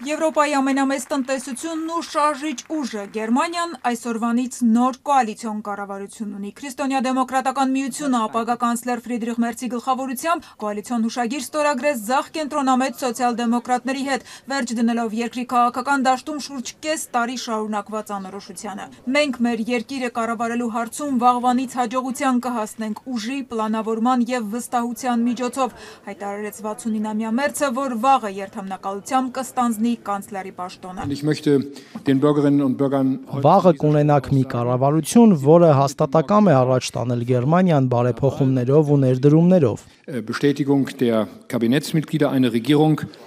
Եվրոպայի ամենամեծ տնտեսությունն ու շարժիչ ուժը Գերմանիան այսօրվանից նոր կոալիցիոն կառավարություն ունի։ Քրիստոնյա-դեմոկրատական միությունը ապագա կանցլեր Ֆրիդրիխ Մերցի գլխավորությամբ կոալիցիոն հուշագիր ստորագրեց ձախ կենտրոնամետ սոցիալ-դեմոկրատների հետ, վերջ դնելով երկրի քաղաքական դաշտում շուրջ կես տարի շարունակված անորոշությանը։ Մենք մեր երկիրը կառավարելու հարցում վաղվանից հաջողության կհասնենք ուժի, պլանավորման եւ վստահության միջոցով, հայտարարեց 69-ամյա Մերցը, որ վաղը երթամնակալությամբ կստանձնի կանցլերի պաշտոնը։ Վաղը կունենաք մի կառավարություն, որը հաստատակամ է առաջ տանել Գերմանիան բարեփոխումներով ու ներդրումներով։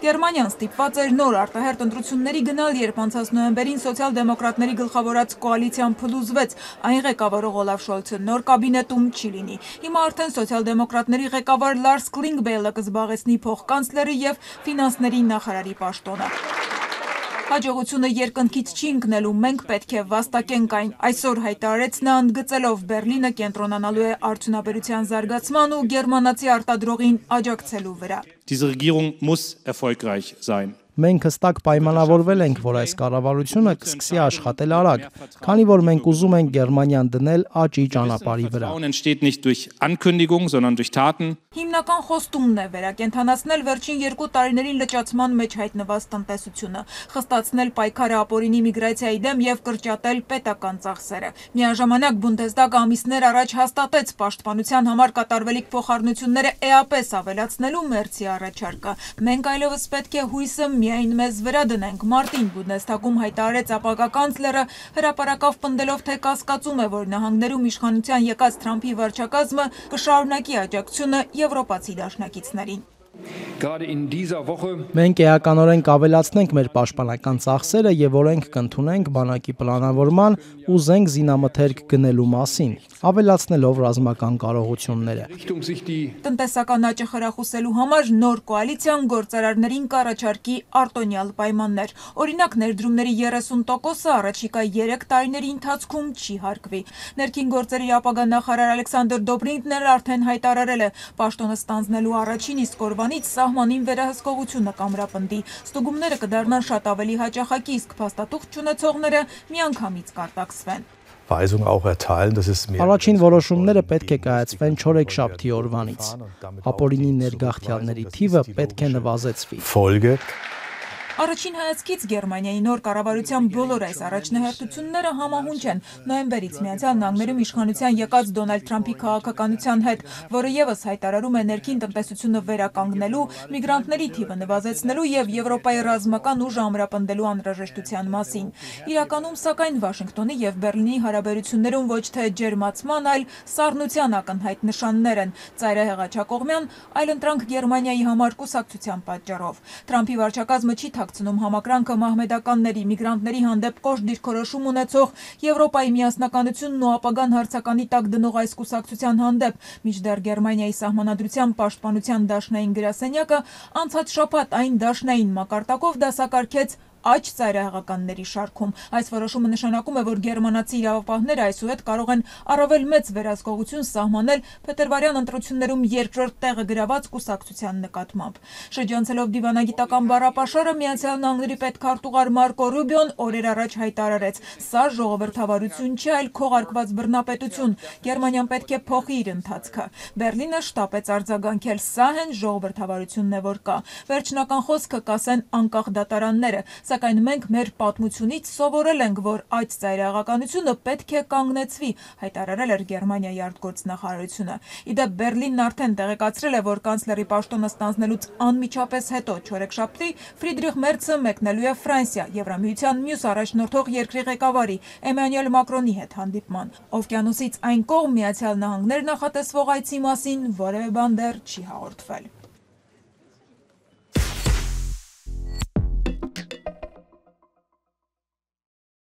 Գերմանիան ստիպված էր նոր արտահերթ ընտրությունների գնալ, երբ անցած նոյեմբերին սոցիալ-դեմոկրատների գլխավորած կոալիցիան փլուզվեց, այն ղեկավարող Օլաֆ Շոլցը նոր կաբինետում չի լինի։ Հիմա արդեն սոցիալ-դեմոկրատների ղեկավար Լարս Կլինգբեյլը կզբաղեցնի փոխկանցլերի եւ ֆինանսների նախարարի պաշտոնը։ Հաջողությունը երկնքից չի ընկնելու, մենք պետք է վաստակենք այն, այսօր հայտարարեց նա, ընդգծելով Բերլինը կենտրոնանալու է արդյունաբերության զարգացման ու գերմանացի արտադրողին աջակցելու վրա։ Diese Regierung muss erfolgreich sein. Մենք հստակ պայմանավորվել ենք, որ այս կառավարությունը կսկսի աշխատել արագ, քանի որ մենք ուզում ենք Գերմանիան դնել աճի ճանապարհի վրա։ Հիմնական խոստումն է վերակենդանացնել վերջին 2 տարիներին լճացման մեջ հայտնված տնտեսությունը, խստացնել պայքարը ապօրինի միգրացիայի դեմ եւ կրճատել պետական ծախսերը։ Միաժամանակ Բունդեսդագը ամիսներ առաջ հաստատեց պաշտպանության համար կատարվելիք փոխառնությունները էապես ավելացնելու Մերցի առաջարկը։ Մենք այլևս պետք է հույսը միայն մեզ վրա դնենք։ Մարտին Բունդեսդագում հայտարարեց ապագա կանցլերը, հրապարակավ պնդելով, թե կասկածում է, որ նահանգներում իշխանության եկած Թրամփի վարչակազմը կշարունակի աջակցությունը եվրոպացի դաշնակիցներին։ Մենք էականորեն կավելացնենք մեր պաշտպանական ծախսերը եւ օրենք կընդունենք բանակի պլանավորման ու զենք զինամթերք գնելու մասին, ավելացնելով ռազմական կարողությունները։ Տնտեսական աճը խրախուսելու համար նոր կոալիցիան գործարարներին կառաջարկի արտոնյալ պայմաններ։ Օրինակ, ներդրումների 30%-ը առաջիկա 3 տարիների ընթացքում չի հարկվի։ Ներքին գործերի ապագա նախարար Ալեքսանդր Դոբրինկն արդեն հայտարարել է, պաշտոնը ստանձնելու առաջին իսկ օրվանից սահմանին վերահսկողությունը կամրապնդի։ Ստուգումները կդառնան շատ ավելի հաճախակի, իսկ փաստաթուղթ չունեցողները միանգամից կարտաքսվեն։ Առաջին որոշումները պետք է կայացվեն չորեքշաբթի օրվանից։ Ապօրինի ներգաղթյալների թիվը պետք է նվազեցվի։ Առաջին հայացքից Գերմանիայի նոր կառավարության բոլոր այս առաջնահերթությունները համահունչ են նոյեմբերից Միացյալ Նահանգներում իշխանության եկած Դոնալդ Թրամփի քաղաքականության հետ, որը ևս հայտարարում է ներքին տնտեսությունը վերականգնելու, միգրանտների թիվը նվազեցնելու եւ Եվրոպայի ռազմական ուժը ամրապնդելու անհրաժեշտության մասին։ Իրականում, սակայն, Վաշինգտոնի եւ Բերլինի հարաբերություններում ոչ թե ջերմացման, այլ սառնության ակնհայտ նշաններ են, ծայրահեղաչակողմյան այլընտրանք Գերմանիայի համար կուսակցության պատճառով։ Թրամփի վարչակազմը չի ցնում համակրանքը մահմեդականների, միգրանտների հանդեպ կոշտ դիրքորոշում ունեցող Եվրոպայի միասնականությունն ու ապագան հարցականի տակ դնող այս կուսակցության հանդեպ, մինչդեռ Գերմանիայի սահմանադրության պաշտպանության դաշնային գրասենյակը անցած շաբաթ այն դաշնային մակարդակով դասակարգեց աճ ծայրահեղականների շարքում։ Այս որոշումը նշանակում է, որ գերմանացի իրավապահները այսուհետ կարող են առավել մեծ վերահսկողություն սահմանել փետրվարյան ընտրություններում երկրորդ տեղը գրաված կուսակցության նկատմամբ։ Շրջանցելով դիվանագիտական բառապաշարը, Միացյալ Նահանգների պետքարտուղար Մարկո Ռուբիոն օրեր առաջ հայտարարեց. «Սա ժողովրդավարություն չէ, այլ քողարկված բռնապետություն։ Գերմանիան պետք է փոխի իր ընթացքը»։ Բերլինը շտապեց արձագանքել. «Սա հենց ժողովրդավարությունն է, որ կա։ Վերջնական խոսքը կասեն անկախ դատարանները, սակայն մենք մեր պատմությունից սովորել ենք, որ այդ ծայրահեղականությունը պետք է կանգնեցվի», հայտարարել էր Գերմանիայի արտգործնախարարությունը։ Իդեպ Բերլինն արդեն տեղեկացրել է, որ կանցլերի պաշտոնը ստանձնելուց անմիջապես հետո չորեքշաբթի Ֆրիդրիխ Մերցը մեկնելու է Ֆրանսիա Եվրամիության մյուս առաջնորդող երկրի ղեկավարի Էմանուել Մակրոնի հետ հանդիպման։ Օվկիանոսից այն կողմ Միացյալ Նահանգներ նախատեսվող այցի մասին որևէ բան դեռ չի հաղորդվել։